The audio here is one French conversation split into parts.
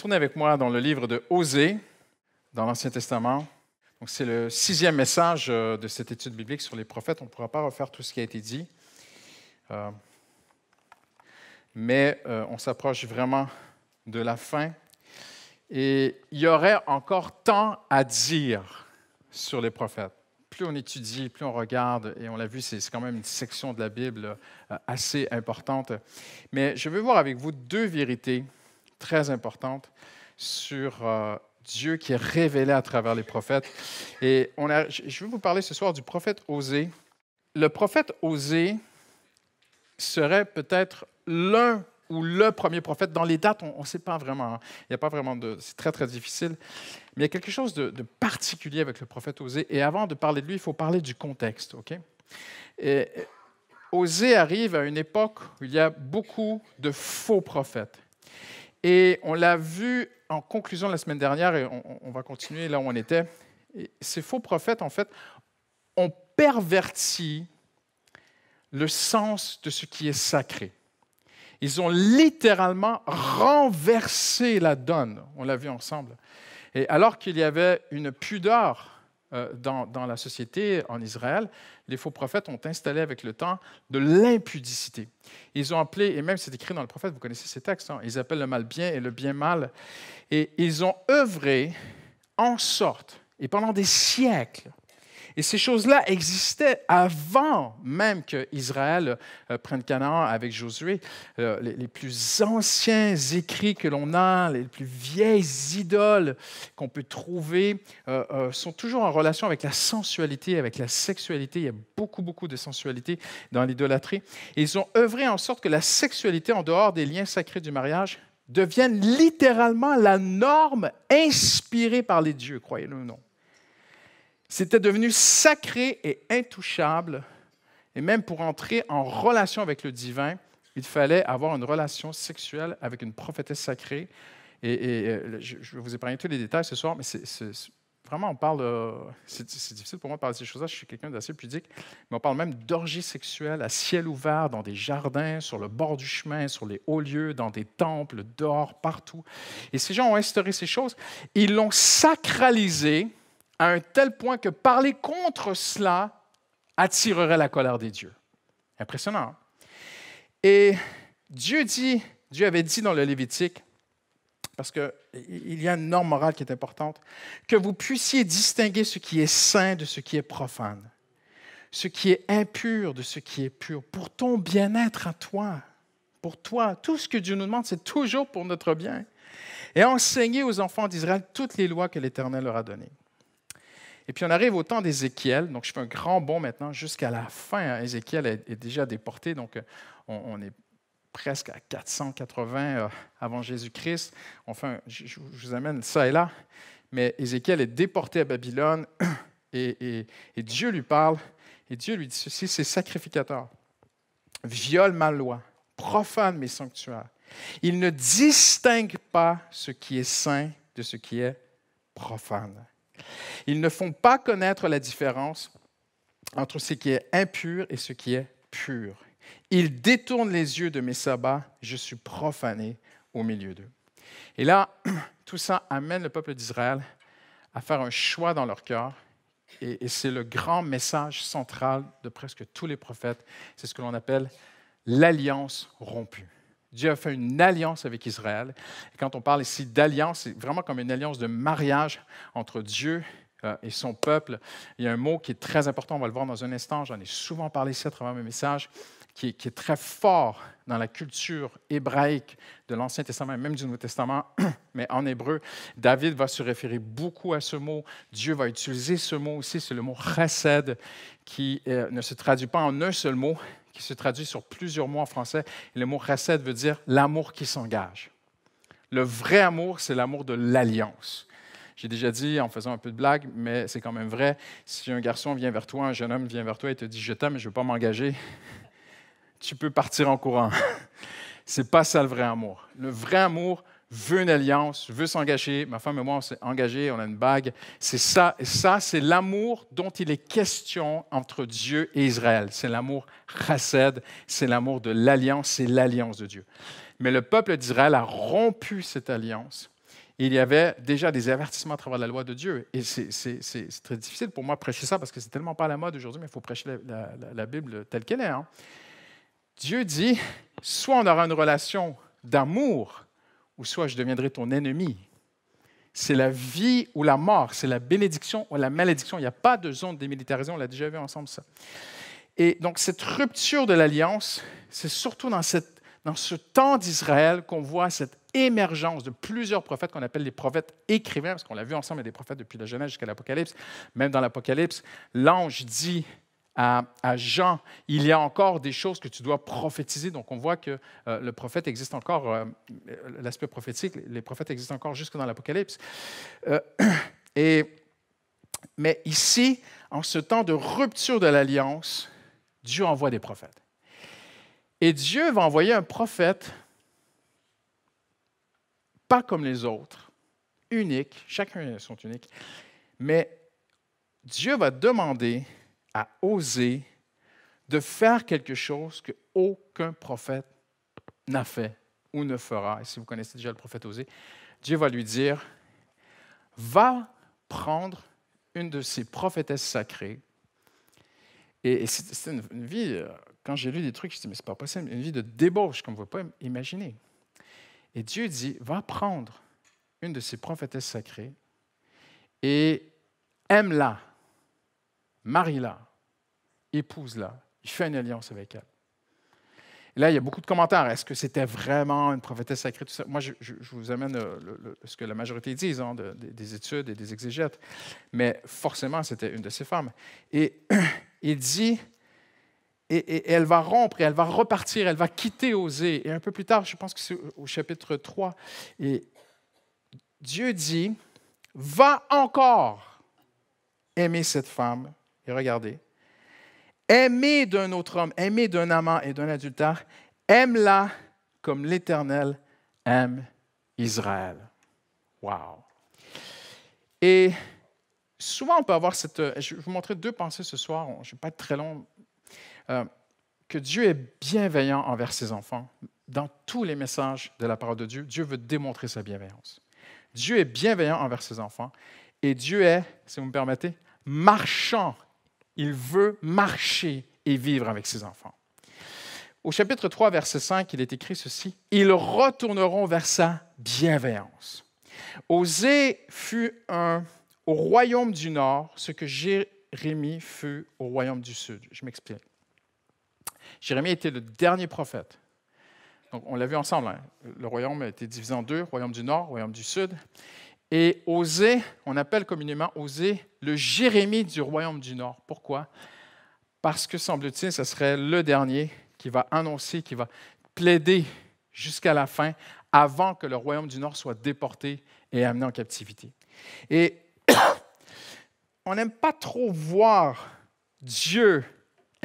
Tournez avec moi dans le livre de Osée, dans l'Ancien Testament. Donc, c'est le 6e message de cette étude biblique sur les prophètes. On ne pourra pas refaire tout ce qui a été dit, mais on s'approche vraiment de la fin. Et il y aurait encore tant à dire sur les prophètes. Plus on étudie, plus on regarde, et on l'a vu, c'est quand même une section de la Bible assez importante. Mais je veux voir avec vous deux vérités très importantes sur Dieu qui est révélé à travers les prophètes. Et je vais vous parler ce soir du prophète Osée. Le prophète Osée serait peut-être l'un ou le premier prophète. Dans les dates, on ne sait pas vraiment. Il n'y a pas vraiment de... C'est très, très difficile. Mais il y a quelque chose de particulier avec le prophète Osée. Et avant de parler de lui, il faut parler du contexte. OK? Et Osée arrive à une époque où il y a beaucoup de faux prophètes. Et on l'a vu en conclusion la semaine dernière, et on va continuer là où on était. Et ces faux prophètes, en fait, ont perverti le sens de ce qui est sacré. Ils ont littéralement renversé la donne. On l'a vu ensemble. Et alors qu'il y avait une pudeur dans la société en Israël, les faux prophètes ont installé avec le temps de l'impudicité. Ils ont appelé, et même c'est écrit dans le prophète, vous connaissez ces textes, ils appellent le mal bien et le bien mal. Et ils ont œuvré en sorte, et pendant des siècles, et ces choses-là existaient avant même qu'Israël prenne Canaan avec Josué. Les plus anciens écrits que l'on a, les plus vieilles idoles qu'on peut trouver sont toujours en relation avec la sensualité, avec la sexualité. Il y a beaucoup, beaucoup de sensualité dans l'idolâtrie. Et ils ont œuvré en sorte que la sexualité, en dehors des liens sacrés du mariage, devienne littéralement la norme inspirée par les dieux, croyez-le ou non. C'était devenu sacré et intouchable. Et même pour entrer en relation avec le divin, il fallait avoir une relation sexuelle avec une prophétesse sacrée. Et je vais vous épargner tous les détails ce soir, mais vraiment, on parle c'est difficile pour moi de parler de ces choses-là, je suis quelqu'un d'assez pudique, mais on parle même d'orgies sexuelles à ciel ouvert, dans des jardins, sur le bord du chemin, sur les hauts lieux, dans des temples, dehors, partout. Et ces gens ont instauré ces choses. Ils l'ont sacralisé à un tel point que parler contre cela attirerait la colère des dieux. Impressionnant. Hein? Et Dieu avait dit dans le Lévitique, parce qu'il y a une norme morale qui est importante, que vous puissiez distinguer ce qui est saint de ce qui est profane, ce qui est impur de ce qui est pur, pour ton bien-être à toi, pour toi. Tout ce que Dieu nous demande, c'est toujours pour notre bien. Et enseigner aux enfants d'Israël toutes les lois que l'Éternel leur a données. Et puis on arrive au temps d'Ézéchiel, donc je fais un grand bond maintenant jusqu'à la fin. Ézéchiel est déjà déporté, donc on est presque à 480 avant Jésus-Christ. Enfin, je vous amène ça et là, mais Ézéchiel est déporté à Babylone et Dieu lui parle, et Dieu lui dit ceci, c'est sacrificateur, viole ma loi, profane mes sanctuaires. Il ne distingue pas ce qui est saint de ce qui est profane. Ils ne font pas connaître la différence entre ce qui est impur et ce qui est pur. Ils détournent les yeux de mes sabbats, je suis profané au milieu d'eux. Et là, tout ça amène le peuple d'Israël à faire un choix dans leur cœur, et c'est le grand message central de presque tous les prophètes. C'est ce que l'on appelle l'alliance rompue. Dieu a fait une alliance avec Israël. Et quand on parle ici d'alliance, c'est vraiment comme une alliance de mariage entre Dieu et son peuple. Il y a un mot qui est très important, on va le voir dans un instant, j'en ai souvent parlé ici à travers mes messages, qui est très fort dans la culture hébraïque de l'Ancien Testament et même du Nouveau Testament, mais en hébreu, David va se référer beaucoup à ce mot. Dieu va utiliser ce mot aussi, c'est le mot chesed, qui ne se traduit pas en un seul mot, qui se traduit sur plusieurs mots en français. Et le mot chesed veut dire l'amour qui s'engage. Le vrai amour, c'est l'amour de l'alliance. J'ai déjà dit, en faisant un peu de blague, mais c'est quand même vrai, si un garçon vient vers toi, un jeune homme vient vers toi et te dit « je t'aime, mais je ne veux pas m'engager », tu peux partir en courant. Ce n'est pas ça le vrai amour. Le vrai amour veut une alliance, veut s'engager. Ma femme et moi, on s'est engagés, on a une bague. C'est ça. Et ça, c'est l'amour dont il est question entre Dieu et Israël. C'est l'amour chesed, c'est l'amour de l'alliance, c'est l'alliance de Dieu. Mais le peuple d'Israël a rompu cette alliance il y avait déjà des avertissements à travers la loi de Dieu. Et c'est très difficile pour moi de prêcher ça parce que c'est tellement pas à la mode aujourd'hui, mais il faut prêcher la Bible telle qu'elle est. Hein. Dieu dit, soit on aura une relation d'amour, ou soit je deviendrai ton ennemi. C'est la vie ou la mort, c'est la bénédiction ou la malédiction. Il n'y a pas de zone démilitarisée, on l'a déjà vu ensemble ça. Et donc cette rupture de l'alliance, c'est surtout dans ce temps d'Israël qu'on voit cette émergence de plusieurs prophètes qu'on appelle les prophètes écrivains, parce qu'on l'a vu ensemble, il y a des prophètes depuis la Genèse jusqu'à l'Apocalypse. Même dans l'Apocalypse, l'ange dit à Jean, il y a encore des choses que tu dois prophétiser. Donc on voit que le prophète existe encore, l'aspect prophétique, les prophètes existent encore jusque dans l'Apocalypse. Mais ici, en ce temps de rupture de l'alliance, Dieu envoie des prophètes. Et Dieu va envoyer un prophète pas comme les autres, unique, chacun sont uniques, mais Dieu va demander à Osée de faire quelque chose qu'aucun prophète n'a fait ou ne fera. Et si vous connaissez déjà le prophète Osée, Dieu va lui dire, va prendre une de ces prophétesses sacrées. Et c'est une vie, quand j'ai lu des trucs, je me dis, mais c'est pas possible, une vie de débauche, comme vous ne pouvez pas imaginer. Et Dieu dit, va prendre une de ces prophétesses sacrées et aime-la, marie-la, épouse-la, il fait une alliance avec elle. Et là, il y a beaucoup de commentaires. Est-ce que c'était vraiment une prophétesse sacrée? Tout ça? Moi, je vous amène ce que la majorité disent, hein, des études et des exégètes. Mais forcément, c'était une de ces femmes. Et il dit, et elle va rompre, et elle va repartir, elle va quitter Osée. Et un peu plus tard, je pense que c'est au chapitre 3, et Dieu dit, va encore aimer cette femme. Et regardez, aimer d'un autre homme, aimer d'un amant et d'un adultère, aime-la comme l'Éternel aime Israël. Wow! Et souvent, on peut avoir cette... Je vais vous montrer 2 pensées ce soir, je ne vais pas être très long. Que Dieu est bienveillant envers ses enfants. Dans tous les messages de la parole de Dieu, Dieu veut démontrer sa bienveillance. Dieu est bienveillant envers ses enfants et Dieu est, si vous me permettez, marchand. Il veut marcher et vivre avec ses enfants. Au chapitre 3, verset 5, il est écrit ceci, « Ils retourneront vers sa bienveillance. » Osée fut au royaume du Nord, ce que Jérémie fut au royaume du Sud. Je m'explique. Jérémie était le dernier prophète. Donc, on l'a vu ensemble. Hein. Le royaume a été divisé en 2, royaume du Nord, royaume du Sud. Et Osée, on appelle communément Osée le Jérémie du royaume du Nord. Pourquoi? Parce que, semble-t-il, ce serait le dernier qui va annoncer, qui va plaider jusqu'à la fin, avant que le royaume du Nord soit déporté et amené en captivité. Et on n'aime pas trop voir Dieu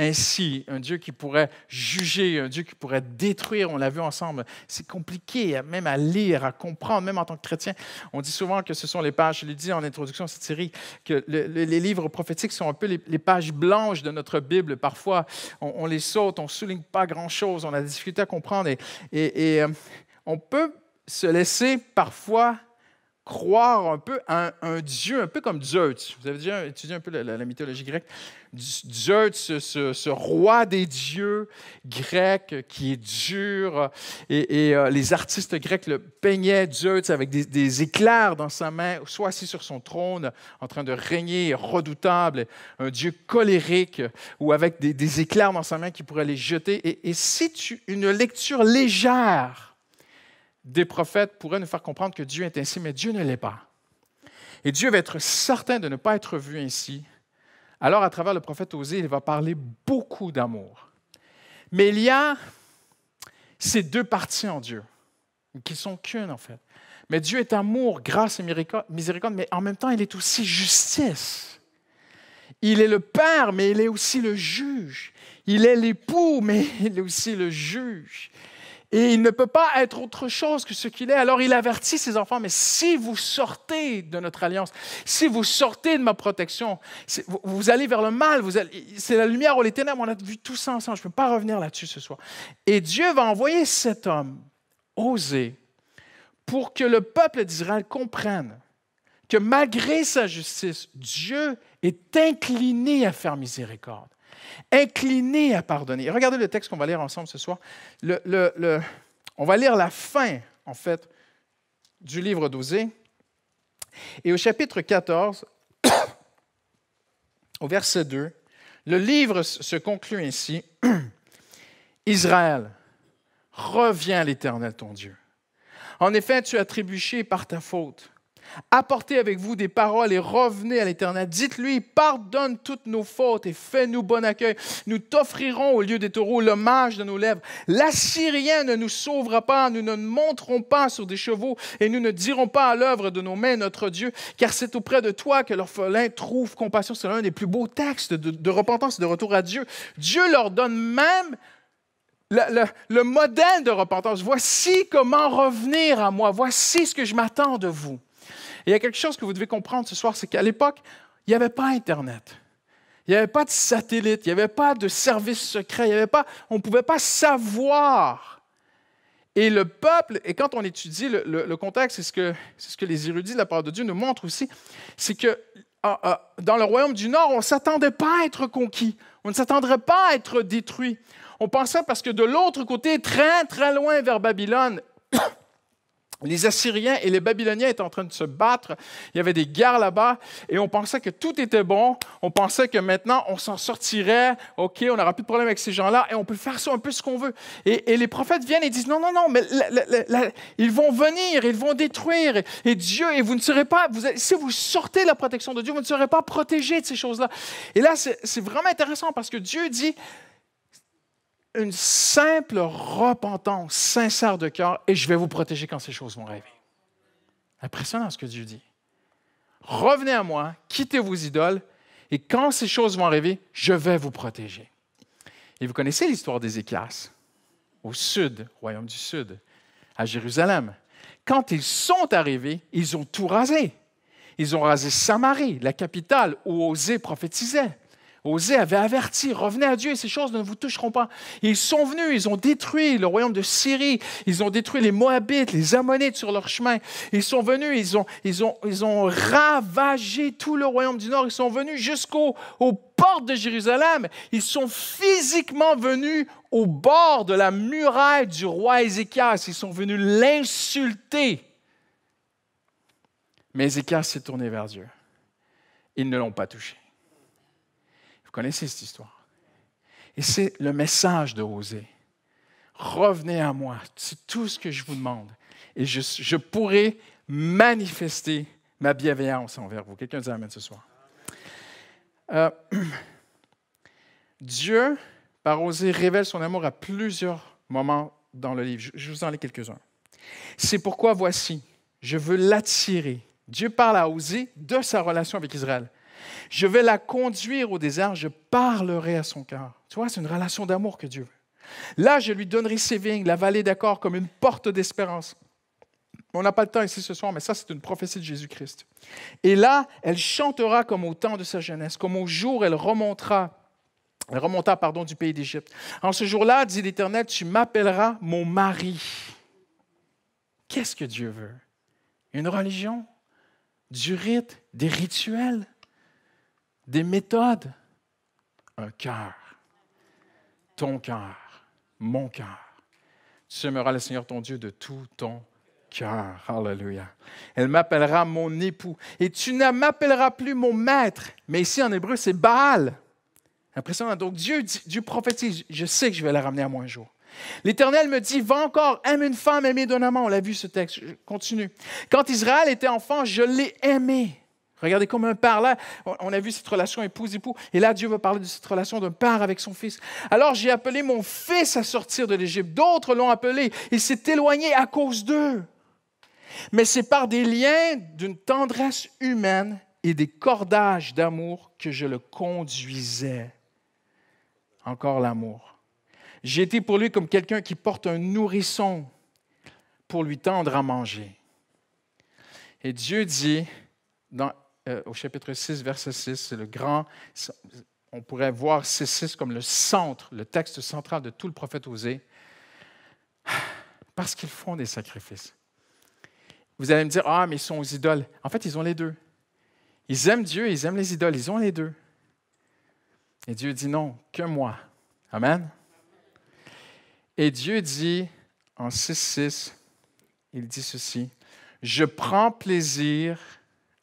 ainsi, un Dieu qui pourrait juger, un Dieu qui pourrait détruire, on l'a vu ensemble. C'est compliqué même à lire, à comprendre, même en tant que chrétien. On dit souvent que ce sont les pages, je l'ai dit en introduction à cette série, que les livres prophétiques sont un peu les pages blanches de notre Bible. Parfois, on les saute, on ne souligne pas grand-chose, on a des difficultés à comprendre et on peut se laisser parfois croire un peu à un Dieu, un peu comme Zeus. Vous avez déjà étudié un peu la mythologie grecque. Zeus, ce roi des dieux grec qui est dur, et les artistes grecs le peignaient, Zeus, avec des éclairs dans sa main, soit assis sur son trône, en train de régner, redoutable, un Dieu colérique, ou avec des éclairs dans sa main qui pourrait les jeter. Et si une lecture légère des prophètes pourraient nous faire comprendre que Dieu est ainsi, mais Dieu ne l'est pas. Et Dieu va être certain de ne pas être vu ainsi. Alors, à travers le prophète Osée, il va parler beaucoup d'amour. Mais il y a ces 2 parties en Dieu, qui sont qu'une en fait. Mais Dieu est amour, grâce et miséricorde, mais en même temps, il est aussi justice. Il est le Père, mais il est aussi le juge. Il est l'époux, mais il est aussi le juge. Et il ne peut pas être autre chose que ce qu'il est. Alors il avertit ses enfants, mais si vous sortez de notre alliance, si vous sortez de ma protection, vous allez vers le mal, c'est la lumière ou les ténèbres. On a vu tout ça ensemble, je ne peux pas revenir là-dessus ce soir. Et Dieu va envoyer cet homme, Osée, pour que le peuple d'Israël comprenne que malgré sa justice, Dieu est incliné à faire miséricorde, incliné à pardonner. Et regardez le texte qu'on va lire ensemble ce soir. On va lire la fin, en fait, du livre d'Osée. Et au chapitre 14, au verset 2, le livre se conclut ainsi. Israël, reviens à l'Éternel ton Dieu. En effet, tu as trébuché par ta faute. Apportez avec vous des paroles et revenez à l'Éternel. Dites-lui, pardonne toutes nos fautes et fais-nous bon accueil. Nous t'offrirons au lieu des taureaux l'hommage de nos lèvres. L'Assyrien ne nous sauvera pas, nous ne monterons pas sur des chevaux et nous ne dirons pas à l'œuvre de nos mains notre Dieu, car c'est auprès de toi que l'orphelin trouve compassion. C'est l'un des plus beaux textes de repentance et de retour à Dieu. Dieu leur donne même le modèle de repentance. Voici comment revenir à moi. Voici ce que je m'attends de vous. Et il y a quelque chose que vous devez comprendre ce soir, c'est qu'à l'époque, il n'y avait pas Internet. Il n'y avait pas de satellite, il n'y avait pas de service secret, on ne pouvait pas savoir. Et le peuple, et quand on étudie le contexte, c'est ce que les érudits de la parole de Dieu nous montrent aussi, c'est que dans le royaume du Nord, on ne s'attendait pas à être conquis, on ne s'attendrait pas à être détruit. On pensait parce que de l'autre côté, très, très loin vers Babylone, les Assyriens et les Babyloniens étaient en train de se battre. Il y avait des guerres là-bas et on pensait que tout était bon. On pensait que maintenant, on s'en sortirait. OK, on n'aura plus de problème avec ces gens-là et on peut faire ça un peu ce qu'on veut. Et les prophètes viennent et disent, non, mais ils vont venir, ils vont détruire. Et Dieu, et vous ne serez pas, si vous sortez de la protection de Dieu, vous ne serez pas protégés de ces choses-là. Et là, c'est vraiment intéressant parce que Dieu dit, une simple repentance sincère de cœur et je vais vous protéger quand ces choses vont arriver. Impressionnant ce que Dieu dit. Revenez à moi, quittez vos idoles et quand ces choses vont arriver, je vais vous protéger. Et vous connaissez l'histoire d'Ézéchias, au sud, royaume du sud, à Jérusalem. Quand ils sont arrivés, ils ont tout rasé. Ils ont rasé Samarie, la capitale où Osée prophétisait. Osée avait averti, revenez à Dieu et ces choses ne vous toucheront pas. Et ils sont venus, ils ont détruit le royaume de Syrie, ils ont détruit les Moabites, les Ammonites sur leur chemin. Ils sont venus, ils ont ravagé tout le royaume du Nord, ils sont venus jusqu'aux portes de Jérusalem. Ils sont physiquement venus au bord de la muraille du roi Ézéchias. Ils sont venus l'insulter. Mais Ézéchias s'est tourné vers Dieu. Ils ne l'ont pas touché. Vous connaissez cette histoire. Et c'est le message de Osée. Revenez à moi, c'est tout ce que je vous demande. Et je pourrai manifester ma bienveillance envers vous. Quelqu'un dit amen ce soir. Dieu, par Osée, révèle son amour à plusieurs moments dans le livre. Je vous en lis quelques-uns. C'est pourquoi, voici, je veux l'attirer. Dieu parle à Osée de sa relation avec Israël. Je vais la conduire au désert, je parlerai à son cœur. Tu vois, c'est une relation d'amour que Dieu veut. Là, je lui donnerai ses vignes, la vallée d'Accord comme une porte d'espérance. On n'a pas le temps ici ce soir, mais ça, c'est une prophétie de Jésus-Christ. Et là, elle chantera comme au temps de sa jeunesse, comme au jour elle remonta du pays d'Égypte. En ce jour-là, dit l'Éternel, tu m'appelleras mon mari. Qu'est-ce que Dieu veut? Une religion? Du rite? Des rituels? Des méthodes, un cœur, ton cœur, mon cœur. Tu aimeras le Seigneur ton Dieu de tout ton cœur. Alléluia. Elle m'appellera mon époux. Et tu ne m'appelleras plus mon maître. Mais ici en hébreu, c'est Baal. Impressionnant. Donc Dieu prophétise, je sais que je vais la ramener à moi un jour. L'Éternel me dit, va encore, aime une femme aimée d'un amant. On l'a vu ce texte, je continue. Quand Israël était enfant, je l'ai aimé. Regardez comme un père, là, on a vu cette relation épouse-époux, et là, Dieu va parler de cette relation d'un père avec son fils. Alors, j'ai appelé mon fils à sortir de l'Égypte. D'autres l'ont appelé. Il s'est éloigné à cause d'eux. Mais c'est par des liens d'une tendresse humaine et des cordages d'amour que je le conduisais. Encore l'amour. J'ai été pour lui comme quelqu'un qui porte un nourrisson pour lui tendre à manger. Et Dieu dit, au chapitre 6, verset 6, c'est le grand, on pourrait voir 6 comme le centre, le texte central de tout le prophète Osée, parce qu'ils font des sacrifices. Vous allez me dire, ah, mais ils sont aux idoles. En fait, ils ont les deux. Ils aiment Dieu et ils aiment les idoles. Ils ont les deux. Et Dieu dit non, que moi. Amen. Et Dieu dit, en 6,6, il dit ceci, « Je prends plaisir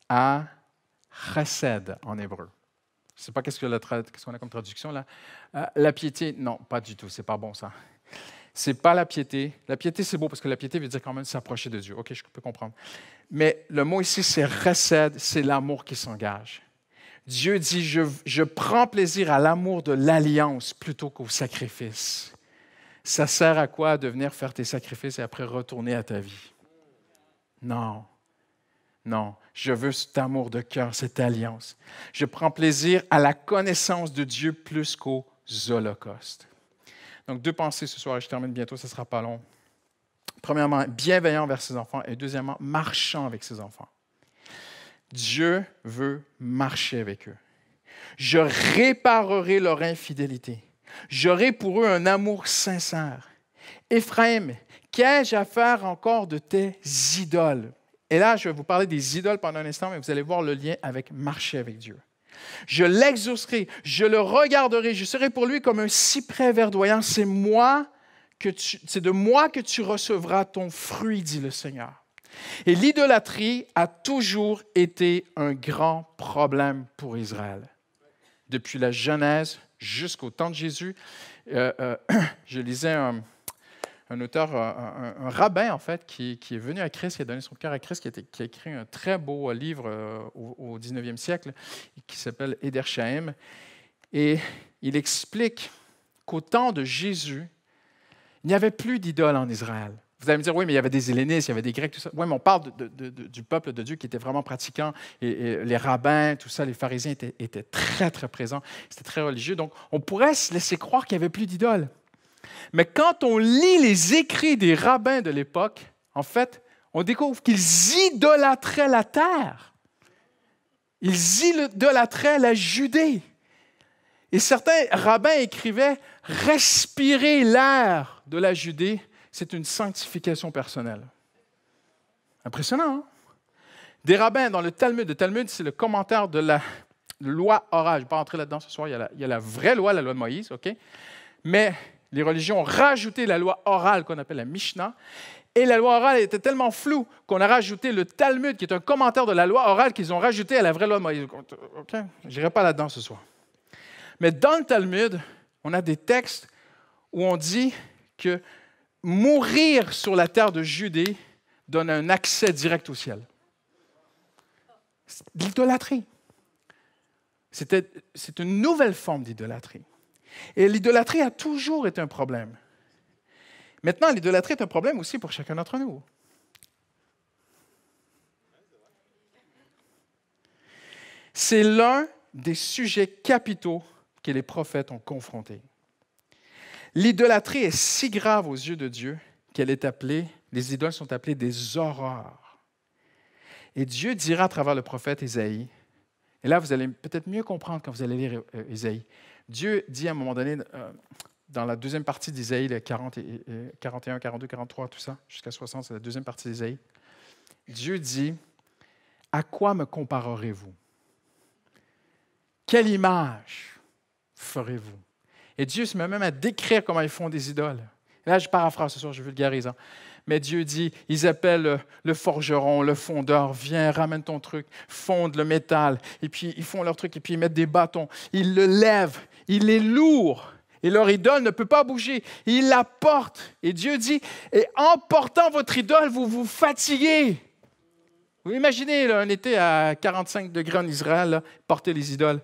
à chesed en hébreu. » Je ne sais pas qu'est-ce qu'on a comme traduction là. La piété, non, pas du tout, c'est pas bon ça. C'est pas la piété. La piété, c'est beau parce que la piété veut dire quand même s'approcher de Dieu. OK, je peux comprendre. Mais le mot ici, c'est chesed, c'est l'amour qui s'engage. Dieu dit, je prends plaisir à l'amour de l'alliance plutôt qu'au sacrifice. Ça sert à quoi de venir faire tes sacrifices et après retourner à ta vie? Non. Non, je veux cet amour de cœur, cette alliance. Je prends plaisir à la connaissance de Dieu plus qu'aux holocaustes. Donc, 2 pensées ce soir, et je termine bientôt, ce ne sera pas long. Premièrement, bienveillant envers ses enfants, et deuxièmement, marchant avec ses enfants. Dieu veut marcher avec eux. Je réparerai leur infidélité. J'aurai pour eux un amour sincère. Éphraïm, qu'ai-je à faire encore de tes idoles? Et là, je vais vous parler des idoles pendant un instant, mais vous allez voir le lien avec marcher avec Dieu. Je l'exaucerai, je le regarderai, je serai pour lui comme un cyprès verdoyant. C'est de moi que tu recevras ton fruit, dit le Seigneur. Et l'idolâtrie a toujours été un grand problème pour Israël. Depuis la Genèse jusqu'au temps de Jésus, je lisais un auteur, un rabbin, en fait, qui est venu à Christ, qui a donné son cœur à Christ, qui a écrit un très beau livre au 19e siècle, qui s'appelle Edersheim. Et il explique qu'au temps de Jésus, il n'y avait plus d'idoles en Israël. Vous allez me dire, oui, mais il y avait des Hellénistes, il y avait des Grecs, tout ça. Oui, mais on parle du peuple de Dieu qui était vraiment pratiquant. Et les rabbins, tout ça, les pharisiens étaient très, très présents. C'était très religieux. Donc, on pourrait se laisser croire qu'il n'y avait plus d'idoles. Mais quand on lit les écrits des rabbins de l'époque, en fait, on découvre qu'ils idolâtraient la terre. Ils idolâtraient la Judée. Et certains rabbins écrivaient « Respirer l'air de la Judée, c'est une sanctification personnelle. » Impressionnant, hein? Des rabbins dans le Talmud, c'est le commentaire de la loi orale. Je ne vais pas entrer là-dedans ce soir, il y a la vraie loi, la loi de Moïse, OK? Mais les religions ont rajouté la loi orale qu'on appelle la Mishnah. Et la loi orale était tellement floue qu'on a rajouté le Talmud, qui est un commentaire de la loi orale qu'ils ont rajouté à la vraie loi de Moïse. OK? Je n'irai pas là-dedans ce soir. Mais dans le Talmud, on a des textes où on dit que mourir sur la terre de Judée donne un accès direct au ciel. C'est l'idolâtrie. C'est une nouvelle forme d'idolâtrie. Et l'idolâtrie a toujours été un problème. Maintenant, l'idolâtrie est un problème aussi pour chacun d'entre nous. C'est l'un des sujets capitaux que les prophètes ont confrontés. L'idolâtrie est si grave aux yeux de Dieu qu'elle est appelée, les idoles sont appelées des horreurs. Et Dieu dira à travers le prophète Isaïe, et là vous allez peut-être mieux comprendre quand vous allez lire Isaïe, Dieu dit à un moment donné, dans la deuxième partie d'Isaïe, les 41, 42, 43, tout ça, jusqu'à 60, c'est la deuxième partie d'Isaïe, Dieu dit, « À quoi me comparerez-vous? Quelle image ferez-vous? » Et Dieu se met même à décrire comment ils font des idoles. Et là, je paraphrase ce soir, je vulgarise. Hein. Mais Dieu dit, ils appellent le forgeron, le fondeur, viens, ramène ton truc, fondent le métal, et puis ils font leur truc, et puis ils mettent des bâtons, ils le lèvent, il est lourd, et leur idole ne peut pas bouger, ils la portent. Et Dieu dit, et en portant votre idole, vous vous fatiguez. Vous imaginez là, un été à 45 degrés en Israël, là, porter les idoles,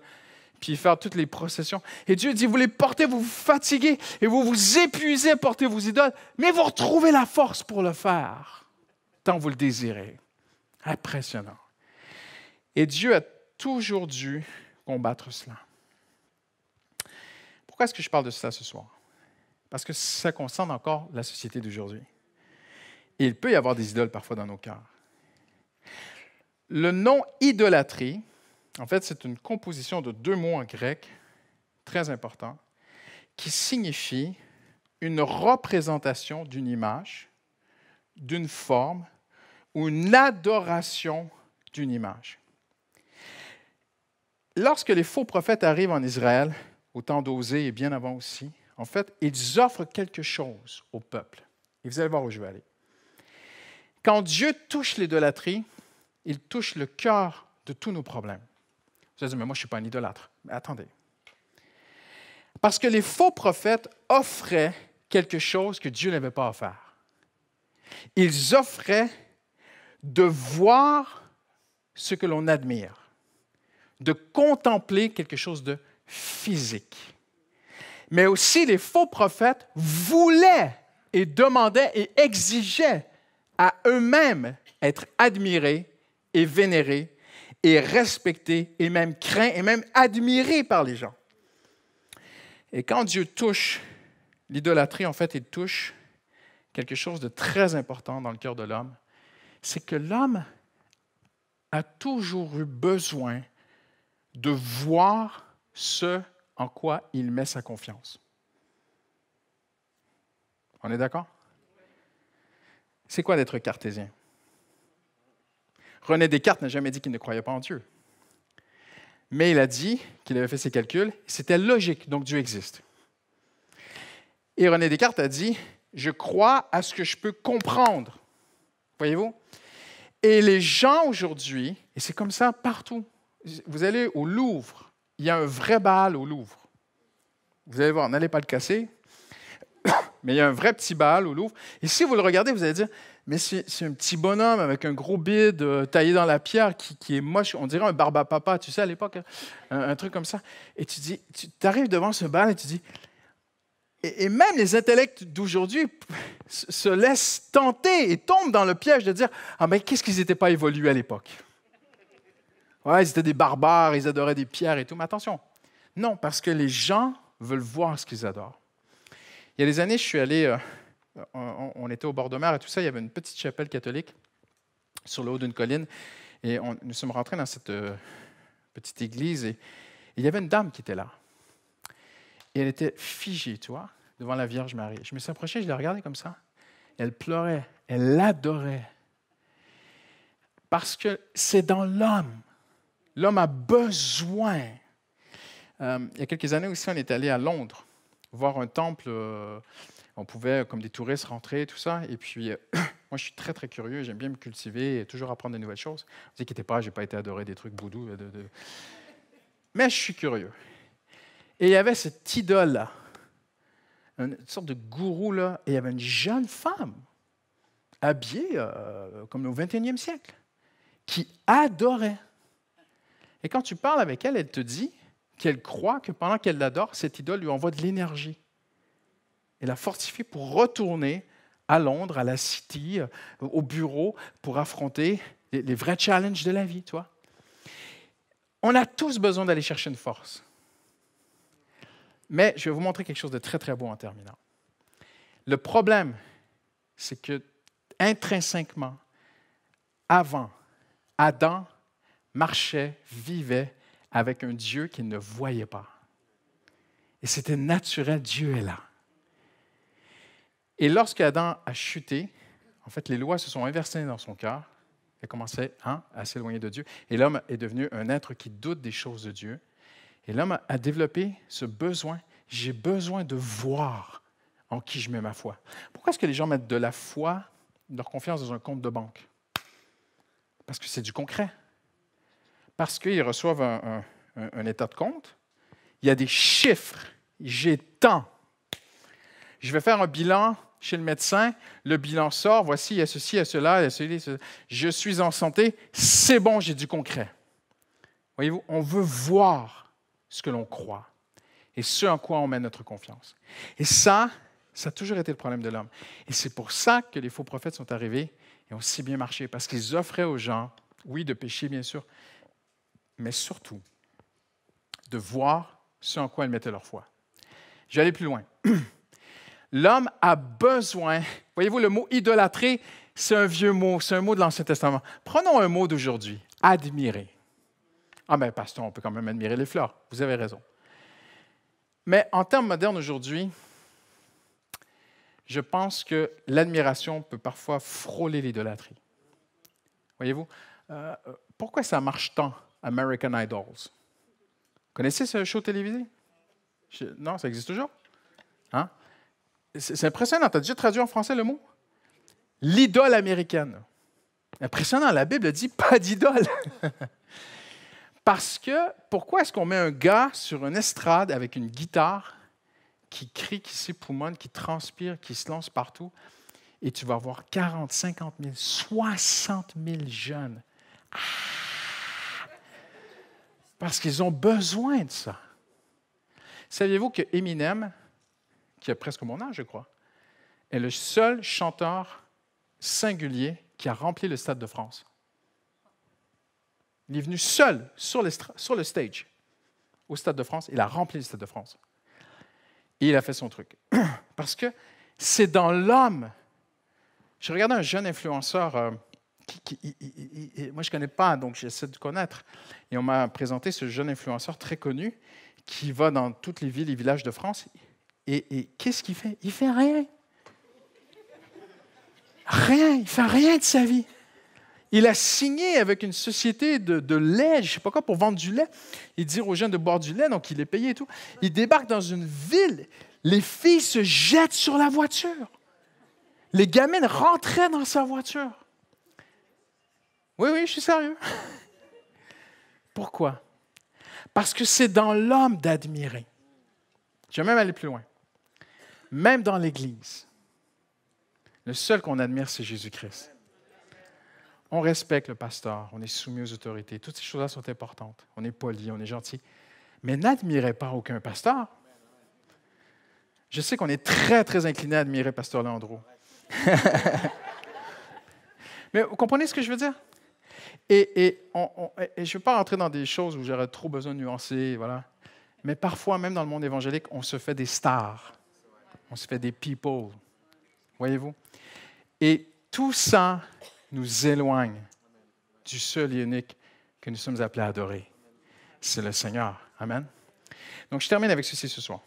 puis faire toutes les processions. Et Dieu dit, vous les portez, vous vous fatiguez, et vous vous épuisez à porter vos idoles, mais vous retrouvez la force pour le faire, tant vous le désirez. Impressionnant. Et Dieu a toujours dû combattre cela. Pourquoi est-ce que je parle de cela ce soir? Parce que ça concerne encore la société d'aujourd'hui. Et il peut y avoir des idoles parfois dans nos cœurs. Le nom idolâtrie, en fait, c'est une composition de 2 mots en grec, très importants, qui signifient une représentation d'une image, d'une forme ou une adoration d'une image. Lorsque les faux prophètes arrivent en Israël, au temps d'Osée et bien avant aussi, en fait, ils offrent quelque chose au peuple. Et vous allez voir où je vais aller. Quand Dieu touche l'idolâtrie, il touche le cœur de tous nos problèmes. Vous allez dire, mais moi, je ne suis pas un idolâtre. Mais attendez. Parce que les faux prophètes offraient quelque chose que Dieu n'avait pas offert. Ils offraient de voir ce que l'on admire, de contempler quelque chose de physique. Mais aussi, les faux prophètes voulaient et demandaient et exigeaient à eux-mêmes être admirés et vénérés et respectés et même craints et même admirés par les gens. Et quand Dieu touche l'idolâtrie, en fait, il touche quelque chose de très important dans le cœur de l'homme, c'est que l'homme a toujours eu besoin de voir ce en quoi il met sa confiance. On est d'accord? C'est quoi d'être cartésien? René Descartes n'a jamais dit qu'il ne croyait pas en Dieu. Mais il a dit qu'il avait fait ses calculs, c'était logique, donc Dieu existe. Et René Descartes a dit, je crois à ce que je peux comprendre. Voyez-vous? Et les gens aujourd'hui, et c'est comme ça partout, vous allez au Louvre, il y a un vrai Baal au Louvre. Vous allez voir, n'allez pas le casser, mais il y a un vrai petit Baal au Louvre. Et si vous le regardez, vous allez dire, mais c'est un petit bonhomme avec un gros bide taillé dans la pierre qui est moche, on dirait un Barbapapa, tu sais, à l'époque, hein, un truc comme ça. Et tu dis, tu arrives devant ce Baal et tu dis, et même les intellects d'aujourd'hui se laissent tenter et tombent dans le piège de dire, ah mais qu'est-ce qu'ils n'étaient pas évolués à l'époque? Ouais, ils étaient des barbares, ils adoraient des pierres et tout, mais attention, non, parce que les gens veulent voir ce qu'ils adorent. Il y a des années, je suis allé, on était au bord de mer et tout ça, il y avait une petite chapelle catholique sur le haut d'une colline, et nous sommes rentrés dans cette petite église, et il y avait une dame qui était là. Et elle était figée, tu vois, devant la Vierge Marie. Je me suis approché, je l'ai regardée comme ça. Elle pleurait, elle l'adorait. Parce que c'est dans l'homme. L'homme a besoin. Il y a quelques années aussi, on est allé à Londres, voir un temple. On pouvait, comme des touristes, rentrer, tout ça. Et puis, moi, je suis très, très curieux. J'aime bien me cultiver et toujours apprendre de nouvelles choses. Ne vous inquiétez pas, je n'ai pas été adorer des trucs boudou. Mais je suis curieux. Et il y avait cette idole-là, une sorte de gourou, là, et il y avait une jeune femme, habillée comme au 21e siècle, qui adorait. Et quand tu parles avec elle, elle te dit qu'elle croit que pendant qu'elle l'adore, cette idole lui envoie de l'énergie. Elle la fortifie pour retourner à Londres, à la City, au bureau, pour affronter les vrais challenges de la vie, tu vois. On a tous besoin d'aller chercher une force. Mais je vais vous montrer quelque chose de très, très beau en terminant. Le problème, c'est que intrinsèquement, avant, Adam marchait, vivait avec un Dieu qu'il ne voyait pas. Et c'était naturel, Dieu est là. Et lorsque Adam a chuté, en fait, les lois se sont inversées dans son cœur. Il a commencé à s'éloigner de Dieu. Et l'homme est devenu un être qui doute des choses de Dieu. Et l'homme a développé ce besoin. J'ai besoin de voir en qui je mets ma foi. Pourquoi est-ce que les gens mettent de la foi, de leur confiance dans un compte de banque? Parce que c'est du concret. Parce qu'ils reçoivent un état de compte. Il y a des chiffres. J'ai tant. Je vais faire un bilan chez le médecin. Le bilan sort. Voici, il y a ceci, il y a cela, il y a ceci. Je suis en santé. C'est bon, j'ai du concret. Voyez-vous, on veut voir ce que l'on croit et ce en quoi on met notre confiance. Et ça a toujours été le problème de l'homme. Et c'est pour ça que les faux prophètes sont arrivés et ont si bien marché, parce qu'ils offraient aux gens, oui, de pécher, bien sûr, mais surtout de voir ce en quoi ils mettaient leur foi. Je vais aller plus loin. L'homme a besoin, voyez-vous, le mot idolâtrer, c'est un vieux mot, c'est un mot de l'Ancien Testament. Prenons un mot d'aujourd'hui, admirer. Ah ben, pasteur, on peut quand même admirer les fleurs. Vous avez raison. Mais en termes modernes aujourd'hui, je pense que l'admiration peut parfois frôler l'idolâtrie. Voyez-vous, pourquoi ça marche tant, American Idols? Vous connaissez ce show télévisé? Non, ça existe toujours? Hein? C'est impressionnant. Tu as déjà traduit en français le mot? L'idole américaine. Impressionnant. La Bible dit pas d'idole. Parce que, pourquoi est-ce qu'on met un gars sur une estrade avec une guitare qui crie, qui s'époumonne, qui transpire, qui se lance partout, et tu vas voir 40, 50 000, 60 000 jeunes. Ah! Parce qu'ils ont besoin de ça. Saviez-vous que Eminem, qui a presque mon âge, je crois, est le seul chanteur singulier qui a rempli le Stade de France? Il est venu seul sur le stage au Stade de France. Il a rempli le Stade de France. Et il a fait son truc. Parce que c'est dans l'homme. J'ai regardé un jeune influenceur, moi je ne connais pas, donc j'essaie de connaître. Et on m'a présenté ce jeune influenceur très connu qui va dans toutes les villes et villages de France. Et qu'est-ce qu'il fait? Il ne fait rien. Rien. Il ne fait rien de sa vie. Il a signé avec une société de lait, je ne sais pas quoi, pour vendre du lait. Il dit aux jeunes de boire du lait, donc il est payé et tout. Il débarque dans une ville. Les filles se jettent sur la voiture. Les gamines rentraient dans sa voiture. Oui, je suis sérieux. Pourquoi? Parce que c'est dans l'homme d'admirer. Je vais même aller plus loin. Même dans l'Église, le seul qu'on admire, c'est Jésus-Christ. On respecte le pasteur, on est soumis aux autorités. Toutes ces choses-là sont importantes. On est poli, on est gentil. Mais n'admirez pas aucun pasteur. Je sais qu'on est très, très incliné à admirer pasteur Leandro. Mais vous comprenez ce que je veux dire? Et je ne veux pas rentrer dans des choses où j'aurais trop besoin de nuancer, voilà. Mais parfois, même dans le monde évangélique, on se fait des stars. On se fait des people. Voyez-vous? Et tout ça nous éloigne du seul et unique que nous sommes appelés à adorer. C'est le Seigneur. Amen. Donc, je termine avec ceci ce soir.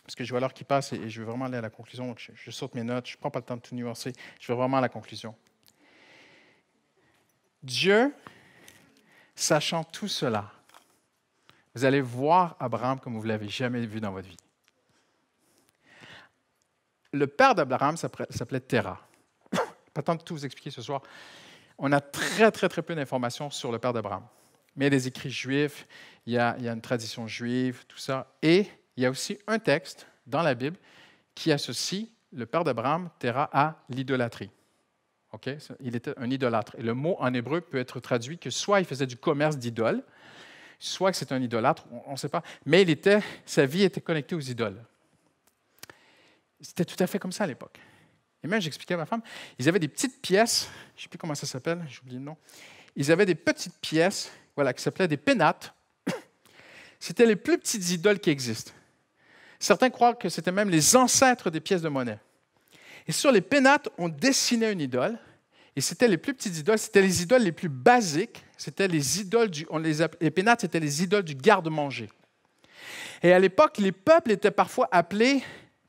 Parce que je vois l'heure qui passe et je veux vraiment aller à la conclusion. Donc, je saute mes notes. Je ne prends pas le temps de tout nuancer. Je veux vraiment à la conclusion. Dieu, sachant tout cela, vous allez voir Abraham comme vous ne l'avez jamais vu dans votre vie. Le père d'Abraham s'appelait Terah. Pas tant de tout vous expliquer ce soir. On a très, très, très peu d'informations sur le père d'Abraham. Mais il y a des écrits juifs, il y a une tradition juive, tout ça. Et il y a aussi un texte dans la Bible qui associe le père d'Abraham, Terah, à l'idolâtrie. Okay? Il était un idolâtre. Et le mot en hébreu peut être traduit que soit il faisait du commerce d'idoles, soit que c'est un idolâtre, on ne sait pas. Mais sa vie était connectée aux idoles. C'était tout à fait comme ça à l'époque. Et même, j'expliquais à ma femme, ils avaient des petites pièces, je ne sais plus comment ça s'appelle, j'ai oublié le nom. Ils avaient des petites pièces, voilà, qui s'appelaient des pénates. C'était les plus petites idoles qui existent. Certains croient que c'était même les ancêtres des pièces de monnaie. Et sur les pénates, on dessinait une idole, et c'était les plus petites idoles, c'était les idoles les plus basiques, c'était les idoles les pénates, c'était les idoles du garde-manger. Et à l'époque, les peuples étaient parfois appelés,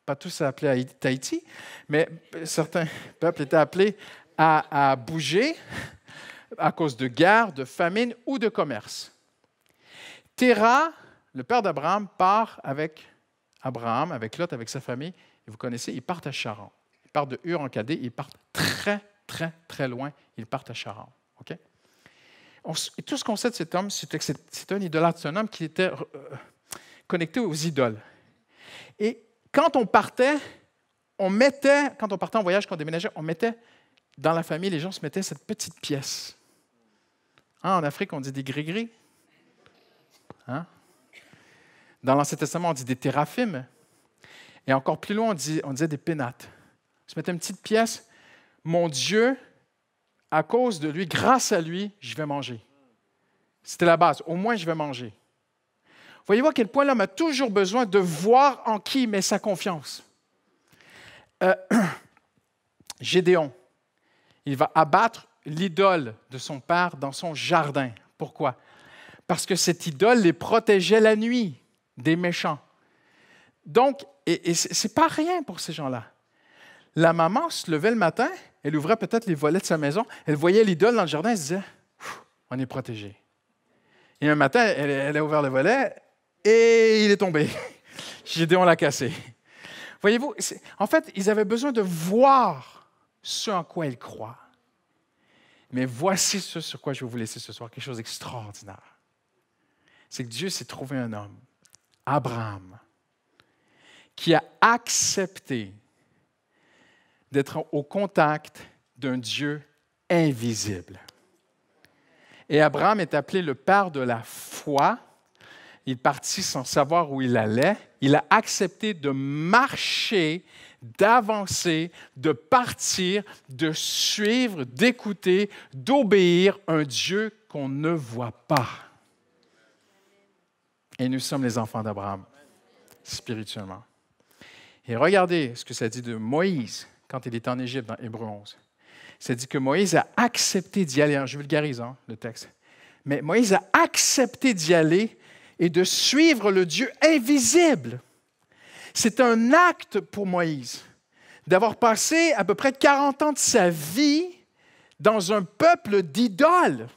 pas tous appelés à Tahiti, mais certains peuples étaient appelés à bouger à cause de guerre, de famine ou de commerce. Terah, le père d'Abraham, part avec Abraham, avec Lot, avec sa famille, et vous connaissez, ils partent à Charan. Ils partent de Ur en Chaldée, ils partent très, très, très loin, ils partent à Charan. Okay? Et tout ce qu'on sait de cet homme, c'est que c'est un idolâtre, c'est un homme qui était connecté aux idoles. Et quand on partait en voyage, quand on déménageait, on mettait dans la famille, les gens se mettaient cette petite pièce. Hein, en Afrique, on dit des gris-gris. Hein? Dans l'Ancien Testament, on dit des téraphimes. Et encore plus loin, on disait des pénates. On se mettait une petite pièce. Mon Dieu, à cause de lui, grâce à lui, je vais manger. C'était la base. Au moins, je vais manger. Voyez-vous à quel point l'homme a toujours besoin de voir en qui il met sa confiance. Gédéon, il va abattre l'idole de son père dans son jardin. Pourquoi? Parce que cette idole les protégeait la nuit des méchants. Donc, et ce n'est pas rien pour ces gens-là. La maman se levait le matin, elle ouvrait peut-être les volets de sa maison, elle voyait l'idole dans le jardin, elle se disait, on est protégé. Et un matin, elle a ouvert le volet et il est tombé. Gédéon l'a cassé. Voyez-vous, en fait, ils avaient besoin de voir ce en quoi ils croient. Mais voici ce sur quoi je vais vous laisser ce soir, quelque chose d'extraordinaire. C'est que Dieu s'est trouvé un homme, Abraham, qui a accepté d'être au contact d'un Dieu invisible. Et Abraham est appelé le père de la foi. Il partit sans savoir où il allait. Il a accepté de marcher, d'avancer, de partir, de suivre, d'écouter, d'obéir un Dieu qu'on ne voit pas. Et nous sommes les enfants d'Abraham, spirituellement. Et regardez ce que ça dit de Moïse quand il est en Égypte dans Hébreux 11. Ça dit que Moïse a accepté d'y aller. Je vulgarise le texte. Mais Moïse a accepté d'y aller et de suivre le Dieu invisible. C'est un acte pour Moïse d'avoir passé à peu près 40 ans de sa vie dans un peuple d'idoles.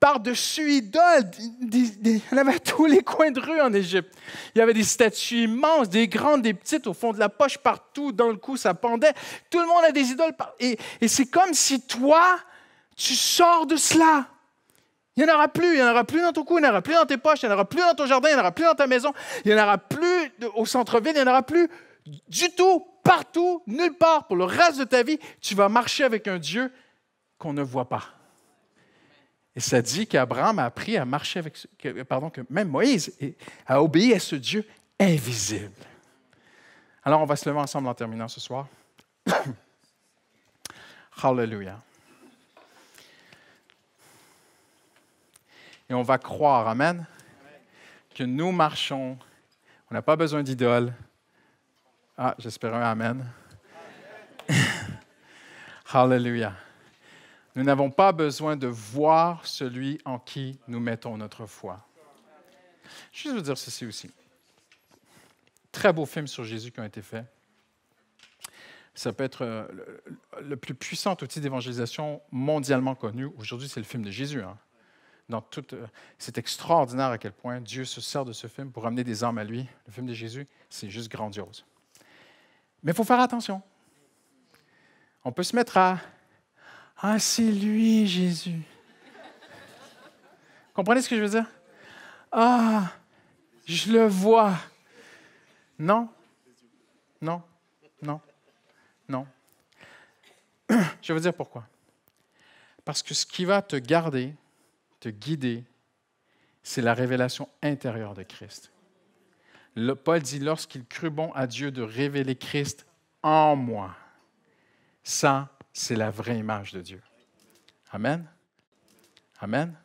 Par-dessus idoles, il y en avait à tous les coins de rue en Égypte. Il y avait des statues immenses, des grandes, des petites, au fond de la poche, partout, dans le cou, ça pendait. Tout le monde a des idoles. Et c'est comme si toi, tu sors de cela. Il n'y en aura plus. Il n'y en aura plus dans ton cou, il n'y en aura plus dans tes poches, il n'y en aura plus dans ton jardin, il n'y en aura plus dans ta maison, il n'y en aura plus au centre-ville, il n'y en aura plus du tout, partout, nulle part. Pour le reste de ta vie, tu vas marcher avec un Dieu qu'on ne voit pas. Et ça dit qu'Abraham a appris à marcher avec, que même Moïse a obéi à ce Dieu invisible. Alors, on va se lever ensemble en terminant ce soir. Hallelujah. Et on va croire, amen, que nous marchons, on n'a pas besoin d'idole. Ah, j'espère un amen. Hallelujah. Nous n'avons pas besoin de voir celui en qui nous mettons notre foi. Je vais vous dire ceci aussi. Très beaux films sur Jésus qui ont été faits. Ça peut être le plus puissant outil d'évangélisation mondialement connu. Aujourd'hui, c'est le film de Jésus. C'est extraordinaire à quel point Dieu se sert de ce film pour amener des âmes à lui. Le film de Jésus, c'est juste grandiose. Mais il faut faire attention. On peut se mettre à « Ah, c'est lui, Jésus. » Comprenez ce que je veux dire? « Ah, je le vois. » Non, non, non, non. Je vais vous dire pourquoi. Parce que ce qui va te garder, te guider, c'est la révélation intérieure de Christ. Paul dit, lorsqu'il crut bon à Dieu de révéler Christ en moi. Ça, c'est la vraie image de Dieu. Amen. Amen.